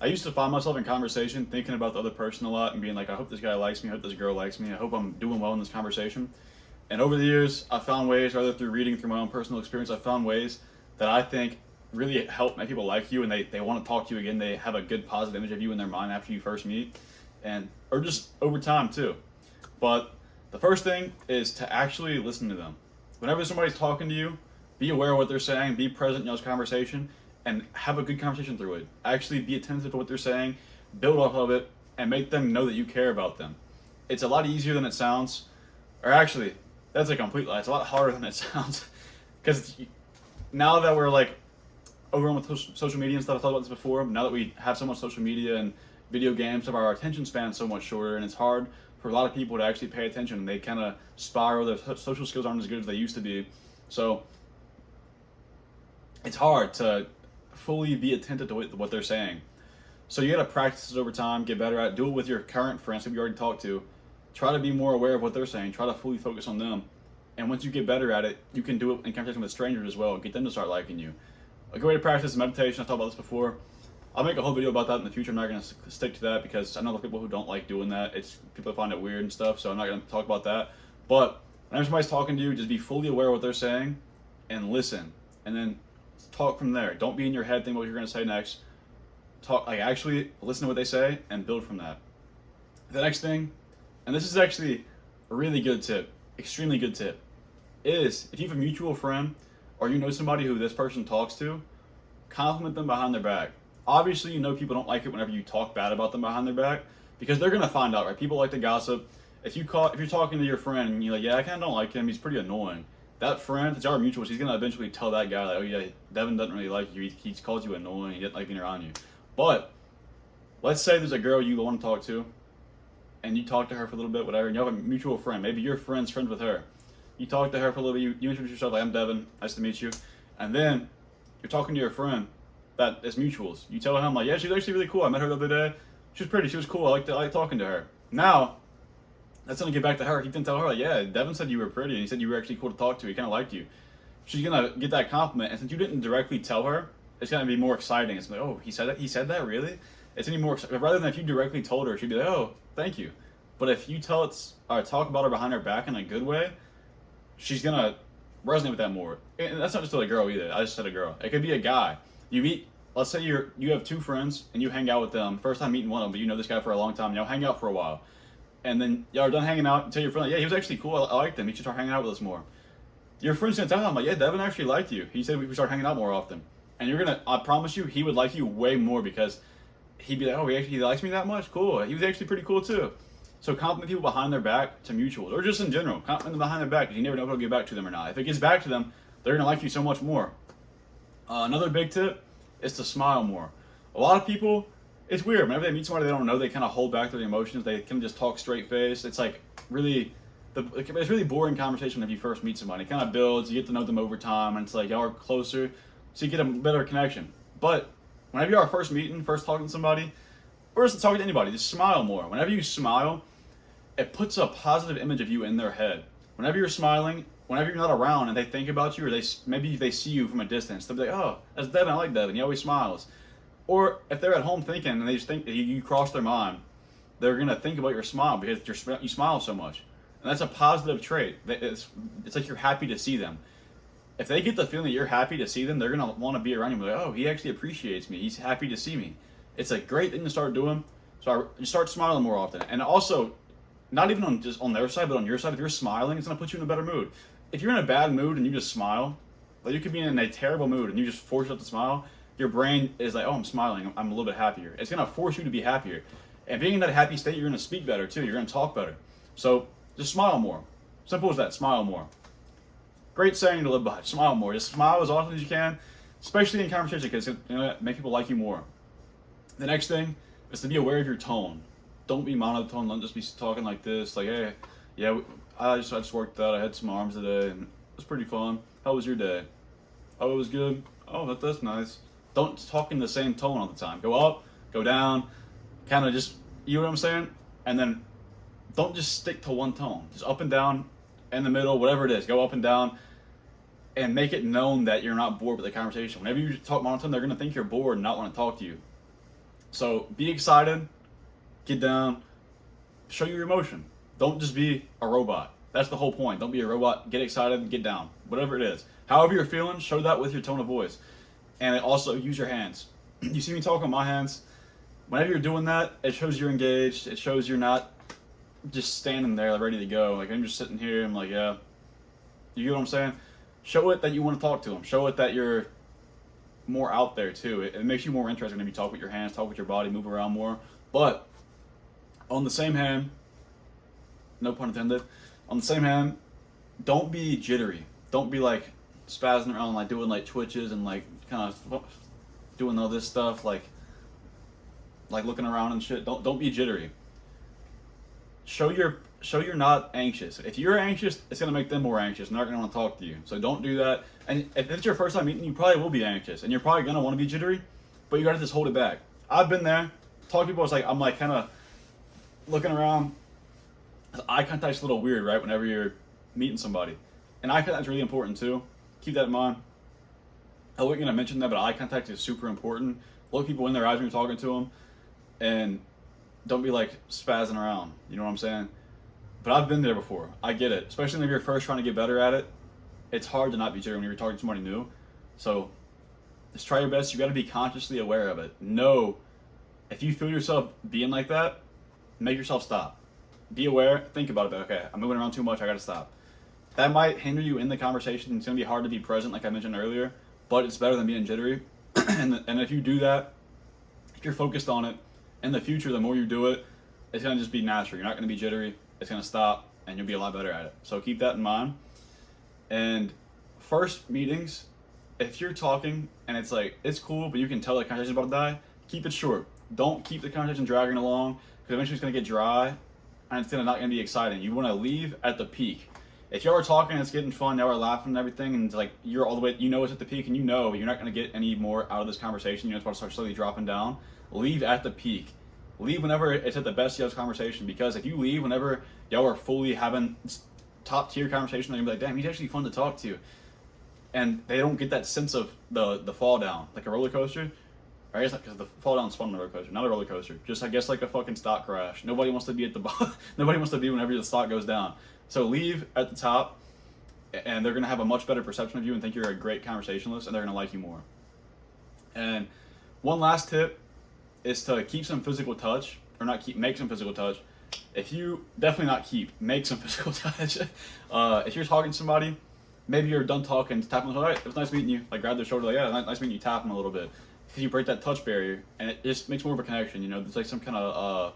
I used to find myself in conversation thinking about the other person a lot and being like, I hope this guy likes me, I hope this girl likes me, I hope I'm doing well in this conversation. And over the years, I found ways, whether through reading, through my own personal experience, I found ways that I think really help make people like you, and they want to talk to you again. They have a good positive image of you in their mind after you first meet, and or just over time too. But the first thing is to actually listen to them. Whenever somebody's talking to you, be aware of what they're saying, be present in those conversation, and have a good conversation through it. Actually be attentive to what they're saying, build off of it, and make them know that you care about them. It's a lot easier than it sounds, or actually, that's a complete lie. It's a lot harder than it sounds, because now that we're like overrun with social media and stuff, I talked about this before. Now that we have so much social media and video games, our attention span is so much shorter, and it's hard for a lot of people to actually pay attention. And they kind of spiral. Their social skills aren't as good as they used to be, so it's hard to fully be attentive to what they're saying. So you got to practice it over time, get better at it. Do it with your current friends who you already talked to. Try to be more aware of what they're saying. Try to fully focus on them. And once you get better at it, you can do it in conversation with strangers as well. Get them to start liking you. A good way to practice is meditation. I've talked about this before. I'll make a whole video about that in the future. I'm not going to stick to that because I know people who don't like doing that. It's people find it weird and stuff, so I'm not going to talk about that. But whenever somebody's talking to you, just be fully aware of what they're saying and listen. And then talk from there. Don't be in your head thinking what you're going to say next. Talk, like, actually listen to what they say and build from that. The next thing, and this is actually a really good tip, extremely good tip, is if you have a mutual friend or you know somebody who this person talks to, compliment them behind their back. Obviously, you know people don't like it whenever you talk bad about them behind their back because they're gonna find out, right? People like to gossip. If you're talking to your friend and you're like, yeah, I kind of don't like him. He's pretty annoying. That friend, it's our mutuals. He's gonna eventually tell that guy, like, oh yeah, Devin doesn't really like you. He calls you annoying. He doesn't like being around you. But let's say there's a girl you want to talk to, and you talk to her for a little bit, whatever, and you have a mutual friend. Maybe your friend's friends with her. You talk to her for a little bit. You introduce yourself, like, I'm Devin. Nice to meet you. And then you're talking to your friend that is mutuals. You tell him, like, yeah, she's actually really cool. I met her the other day. She was pretty. She was cool. I like talking to her. Now, that's gonna get back to her. He can tell her, like, yeah, Devin said you were pretty, and he said you were actually cool to talk to. He kind of liked you. She's gonna get that compliment, and since you didn't directly tell her, it's gonna be more exciting. It's like, oh, he said that. He said that, really? It's gonna be more rather than if you directly told her, she'd be like, oh, thank you. But if you talk about her behind her back in a good way, she's gonna resonate with that more. And that's not just a girl either. I just said a girl. It could be a guy. You meet. Let's say you have two friends and you hang out with them. First time meeting one of them, but you know this guy for a long time. Y'all hang out for a while, and then y'all are done hanging out. And tell your friend, like, yeah, he was actually cool. I liked him. He should start hanging out with us more. Your friend's gonna tell him, like, yeah, Devin actually liked you. He said we should start hanging out more often. And you're gonna, I promise you, he would like you way more because he'd be like, oh, he likes me that much? Cool. He was actually pretty cool too. So compliment people behind their back to mutuals, or just in general. Compliment them behind their back because you never know if it'll get back to them or not. If it gets back to them, they're gonna like you so much more. Another big tip is to smile more. A lot of people, it's weird. Whenever they meet somebody they don't know, they kind of hold back their emotions. They can just talk straight face. It's like it's really boring conversation when you first meet somebody. It kind of builds. You get to know them over time, and it's like y'all are closer, so you get a better connection. But whenever you are first meeting, first talking to somebody, or just talking to anybody, just smile more. Whenever you smile, it puts a positive image of you in their head. Whenever you're smiling, whenever you're not around and they think about you, or maybe they see you from a distance, they'll be like, oh, that's Devin, I like Devin, he always smiles. Or if they're at home thinking and they just think that you cross their mind, they're going to think about your smile because you smile so much. And that's a positive trait. It's like you're happy to see them. If they get the feeling that you're happy to see them, they're going to want to be around you. Like, oh, he actually appreciates me. He's happy to see me. It's a great thing to start doing. So you start smiling more often. And also, not even just on their side, but on your side, if you're smiling, it's going to put you in a better mood. If you're in a bad mood and you just smile, like you could be in a terrible mood and you just force yourself to smile, your brain is like, oh, I'm smiling. I'm a little bit happier. It's going to force you to be happier. And being in that happy state, you're going to speak better too. You're going to talk better. So just smile more. Simple as that. Smile more. Great saying to live by. Smile more. Just smile as often as you can, especially in conversation because it make people like you more. The next thing is to be aware of your tone. Don't be monotone. Don't just be talking like this. Like, hey, yeah, I just worked out. I had some arms today, and it was pretty fun. How was your day? Oh, it was good. Oh, that's nice. Don't talk in the same tone all the time. Go up, go down, kind of just, you know what I'm saying? And then don't just stick to one tone. Just up and down, in the middle, whatever it is. Go up and down, and make it known that you're not bored with the conversation. Whenever you talk monotone, they're going to think you're bored and not want to talk to you. So be excited, get down, show your emotion. Don't just be a robot. That's the whole point. Don't be a robot. Get excited and get down. Whatever it is. However you're feeling, show that with your tone of voice. And also use your hands. You see me talk on my hands? Whenever you're doing that, it shows you're engaged. It shows you're not just standing there ready to go. Like, I'm just sitting here. I'm like, yeah. You get what I'm saying? Show it that you want to talk to them. Show it that you're more out there too. It makes you more interesting if you talk with your hands, talk with your body, move around more. But on the same hand, no pun intended, on the same hand, don't be jittery. Don't be like spazzing around, like doing like twitches and like kind of doing all this stuff, like looking around and shit. Don't be jittery. Show you're not anxious. If you're anxious, it's gonna make them more anxious, and they're not gonna want to talk to you. So don't do that. And if it's your first time meeting, you probably will be anxious, and you're probably gonna want to be jittery, but you gotta just hold it back. I've been there. Talk to people. It's like I'm like kind of looking around. Eye contact's a little weird, right? Whenever you're meeting somebody, and eye contact's really important too. Keep that in mind. I wasn't gonna mention that, but eye contact is super important. Look people in their eyes when you're talking to them, and don't be like spazzing around. You know what I'm saying? But I've been there before. I get it. Especially when you're first trying to get better at it. It's hard to not be jittery when you're talking to somebody new. So just try your best. You got to be consciously aware of it. Know if you feel yourself being like that, make yourself stop. Be aware. Think about it. Okay, I'm moving around too much. I got to stop. That might hinder you in the conversation. It's going to be hard to be present, like I mentioned earlier. But it's better than being jittery. and if you do that, if you're focused on it, in the future, the more you do it, it's going to just be natural. You're not going to be jittery. It's going to stop, and you'll be a lot better at it. So keep that in mind. And first meetings, if you're talking and it's like, it's cool, but you can tell the conversation's about to die, keep it short. Don't keep the conversation dragging along, because eventually it's going to get dry, and it's not going to be exciting. You want to leave at the peak. If y'all are talking and it's getting fun, y'all are laughing and everything, and it's like you're all the way, you know it's at the peak, and you know you're not going to get any more out of this conversation. You know it's about to start slowly dropping down. Leave at the peak. Leave whenever it's at the best y'all's conversation, because if you leave whenever y'all are fully having top tier conversation, they're gonna be like, damn, he's actually fun to talk to, and they don't get that sense of the fall down, like a roller coaster. Or I guess because the fall down's fun on a roller coaster, not a roller coaster. Just I guess like a fucking stock crash. Nobody wants to be at the bottom. Nobody wants to be whenever the stock goes down. So leave at the top, and they're gonna have a much better perception of you and think you're a great conversationalist, and they're gonna like you more. And one last tip is to keep some physical touch, or not keep, make some physical touch. If you, definitely not keep, make some physical touch. If you're talking to somebody, maybe you're done talking, tap them, all right, it was nice meeting you. Like grab their shoulder, like, yeah, nice meeting you, tap them a little bit. Because you break that touch barrier, and it just makes more of a connection, you know? There's like some kind of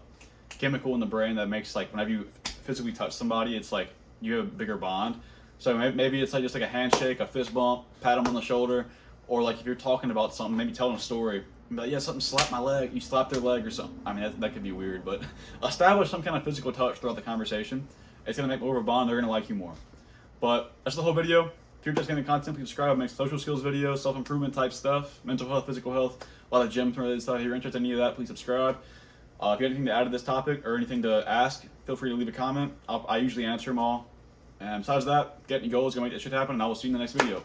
chemical in the brain that makes like, whenever you physically touch somebody, it's like you have a bigger bond. So maybe it's like just like a handshake, a fist bump, pat them on the shoulder, or like if you're talking about something, maybe telling a story, but yeah, something slapped my leg. You slapped their leg or something. I mean, that could be weird, but establish some kind of physical touch throughout the conversation. It's gonna make more of a bond. They're gonna like you more. But that's the whole video. If you're just getting content, please subscribe. I make social skills videos, self-improvement type stuff, mental health, physical health, a lot of gym related stuff. If you're interested in any of that, please subscribe. If you have anything to add to this topic or anything to ask, feel free to leave a comment. I usually answer them all. And besides that, get any goals, go make that shit happen, and I will see you in the next video.